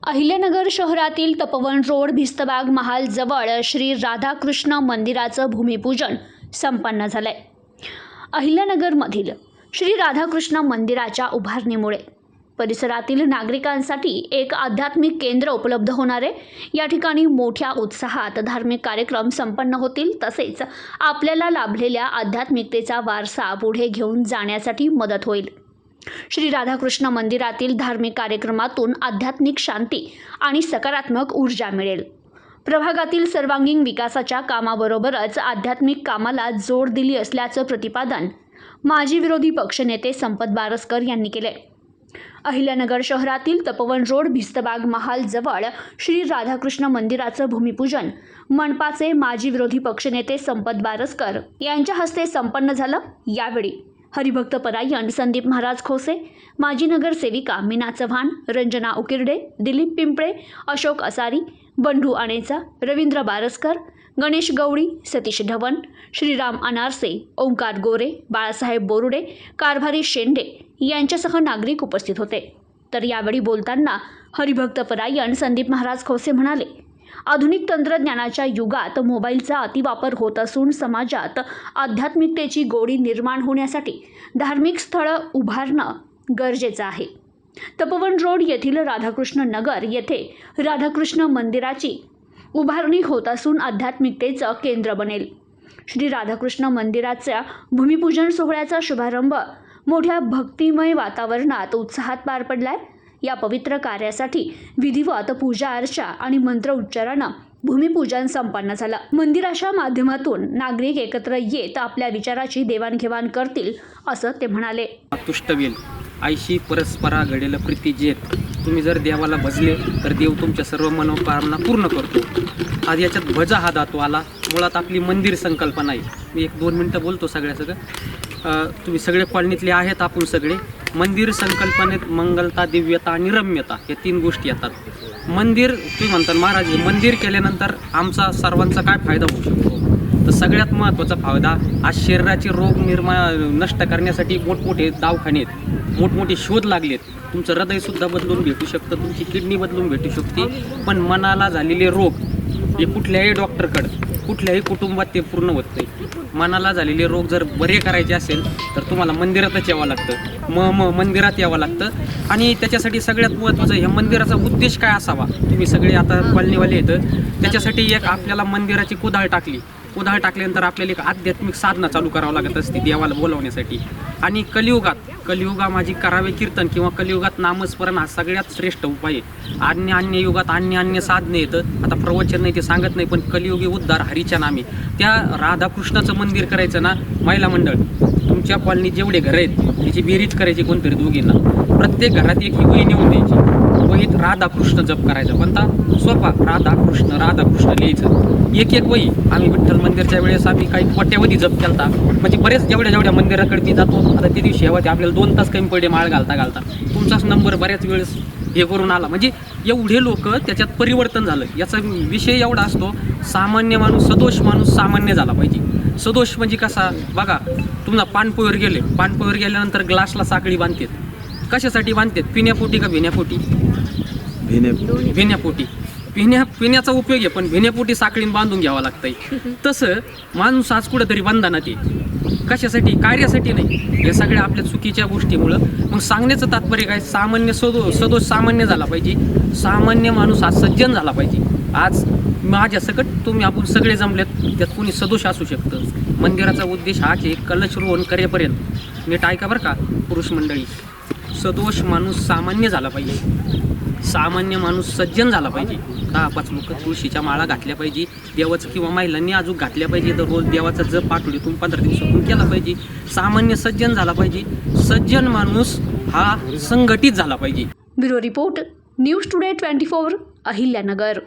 अहिल्यानगर शहरातील तपोवन रोड भिस्तबाग महाल जवळ श्री राधाकृष्ण मंदिराचं भूमिपूजन संपन्न झालंय। अहिल्यानगरमधील श्री राधाकृष्ण मंदिराच्या उभारणीमुळे परिसरातील नागरिकांसाठी एक आध्यात्मिक केंद्र उपलब्ध होणार आहे। या ठिकाणी मोठ्या उत्साहात धार्मिक कार्यक्रम संपन्न होतील, तसेच आपल्याला लाभलेल्या आध्यात्मिकतेचा वारसा पुढे घेऊन जाण्यासाठी मदत होईल। श्री राधाकृष्ण मंदिरातील धार्मिक कार्यक्रमातून आध्यात्मिक शांती आणि सकारात्मक ऊर्जा मिळेल। प्रभागातील सर्वांगीण विकासाच्या कामाबरोबरच आध्यात्मिक कामाला जोड दिली असल्याचं प्रतिपादन माजी विरोधी पक्षनेते संपत बारस्कर यांनी केले। अहिल्यानगर शहरातील तपोवन रोड भिस्तबाग महाल जवळ श्री राधाकृष्ण मंदिराचं भूमिपूजन मनपाचे माजी विरोधी पक्षनेते संपत बारस्कर यांच्या हस्ते संपन्न झालं। यावेळी हरिभक्त परायण संदीप महाराज खोसे, माजी नगरसेविका मीना चव्हाण, रंजना उकिरडे, दिलीप पिंपळे, अशोक असारी, बंडू अणेचा, रवींद्र बारस्कर, गणेश गवळी, सतीश ढवण, श्रीराम अनारसे, ओंकार गोरे, बाळासाहेब बोरुडे, कारभारी शेंडे यांच्यासह नागरिक उपस्थित होते। तर यावेळी बोलताना हरिभक्त परायण संदीप महाराज खोसे म्हणाले, आधुनिक तंत्रज्ञानाच्या युगात मोबाईलचा अतिवापर होत असून समाजात आध्यात्मिकतेची गोडी निर्माण होण्यासाठी धार्मिक स्थळं उभारणं गरजेचं आहे। तपोवन रोड येथील राधाकृष्ण नगर येथे राधाकृष्ण मंदिराची उभारणी होत असून आध्यात्मिकतेचं केंद्र बनेल। श्री राधाकृष्ण मंदिराच्या भूमिपूजन सोहळ्याचा शुभारंभ मोठ्या भक्तिमय वातावरणात उत्साहात पार पडलाय। या पवित्र कार्यासाठी विधिवत पूजा अर्चा आणि मंत्र उच्चारानं भूमिपूजन संपन्न झालं। मंदिराच्या माध्यमातून नागरिक एकत्र येत आपल्या विचाराची देवाणघेवाण करतील असं ते म्हणाले। तुष्ट वेल आईशी परस्परा घडेल प्रीती जेत। तुम्ही जर देवाला भजले तर देव तुमच्या सर्व मनोकामना पूर्ण करतो। आज याच्यात भजा हा धातू आला। मुळात आपली मंदिर संकल्पना आहे। मी 1-2 मिनटं बोलतो सगळं तुम्ही सगळे कॉलनीतले आहेत। आपण सगळे मंदिर संकल्पनेत मंगलता, दिव्यता आणि रम्यता या 3 गोष्टी येतात। मंदिर तुम्ही म्हणता महाराज, मंदिर केल्यानंतर आमचा सर्वांचा काय फायदा होऊ शकतो? तर सगळ्यात महत्त्वाचा फायदा आज शरीराचे रोग नष्ट करण्यासाठी मोठमोठे दवाखाने आहेत, मोठमोठे शोध लागलेत। तुमचं हृदयसुद्धा बदलून भेटू शकतं, तुमची किडनी बदलून भेटू शकते, पण मनाला झालेले रोग हे कुठल्याही डॉक्टरकडे कुठल्याही कुटुंबात ते पूर्ण होत नाही। मनाला झालेले रोग जर बरे करायचे असेल तर तुम्हाला मंदिरातच यावं लागतं, मंदिरात यावं लागतं। आणि त्याच्यासाठी सगळ्यात महत्त्वाचं ह्या मंदिराचा उद्देश काय असावा? तुम्ही सगळे आता कॉलनीवाले येतं, त्याच्यासाठी एक आपल्याला मंदिराची कुदाळ टाकल्यानंतर आपल्याला एक आध्यात्मिक साधना चालू करावं लागत असते देवाला बोलवण्यासाठी। आणि कलियुगामध्ये करावे कीर्तन किंवा कलियुगात नामस्मरण हा सगळ्यात श्रेष्ठ उपाय आहे। अन्य युगात अन्य साधने येतं, आता प्रवचन नाही ते सांगत नाही, पण कलियुगी उद्धार हरीच्या नामी त्या राधाकृष्णाचं मंदिर करायचं ना। महिला मंडळ तुमच्या कॉलनीत जेवढे घर आहेत त्याची बेरीज करायची कोणतरी दोघींना, प्रत्येक घरात एक ही वही नेऊन द्यायची। वहीत राधाकृष्ण जप करायचा, कोणता? सोपा, राधाकृष्ण लिहायचं एक वही। आम्ही विठ्ठल मंदिरच्या वेळेस आम्ही काही कोट्यावधी जप केलता, म्हणजे बरेच जेवढ्या मंदिराकडे मी जातो। आता ते दिवशी हवा आपल्याला 2 तास कमी पडले माळ घालता तुमचाच नंबर बऱ्याच वेळेस हे करून आला। म्हणजे एवढे लोक त्याच्यात परिवर्तन झालं। याचा विषय एवढा असतो, सामान्य माणूस सदोष माणूस सामान्य झाला पाहिजे। सदोष म्हणजे कसा बघा, तुम्हाला पानपोईवर गेल्यानंतर ग्लासला साखळी बांधतात। कशासाठी बांधतात? पिण्यापोटी का भिण्यापोटी? भिण्यापोटी। पिण्याचा उपयोग आहे, पण भिण्यापोटी साखळीने बांधून घ्यावं लागतंय। तसं माणूस आज कुठेतरी बंधनात आहे, कशासाठी? कार्यासाठी नाही। या सगळ्या आपल्या चुकीच्या गोष्टीमुळं मग सांगण्याचं तात्पर्य काय? सामान्य सदोष सामान्य झाला पाहिजे, सामान्य माणूस आज सज्जन झाला पाहिजे। आज माझ्या सकट तुम्ही आपण सगळे जमलेत, त्यात कोणी सदोष असू शकतं। मंदिराचा उद्देश हाच आहे, कलश रोहन करेपर्यंत नीट ऐका बरं का पुरुष मंडळी, सदोष माणूस सामान्य झाला पाहिजे, सामान्य माणूस सज्जन झाला पाहिजे। 10-5 लोक तुळशीच्या माळा घातल्या पाहिजे, देवाचं किंवा महिलांनी अजून घातल्या पाहिजे। तर रोज देवाचा जप आठवड्यातून 15 दिवसातून केला पाहिजे। सामान्य सज्जन झाला पाहिजे, सज्जन माणूस हा संघटित झाला पाहिजे। Bureau report, news today 24, Ahilyanagar.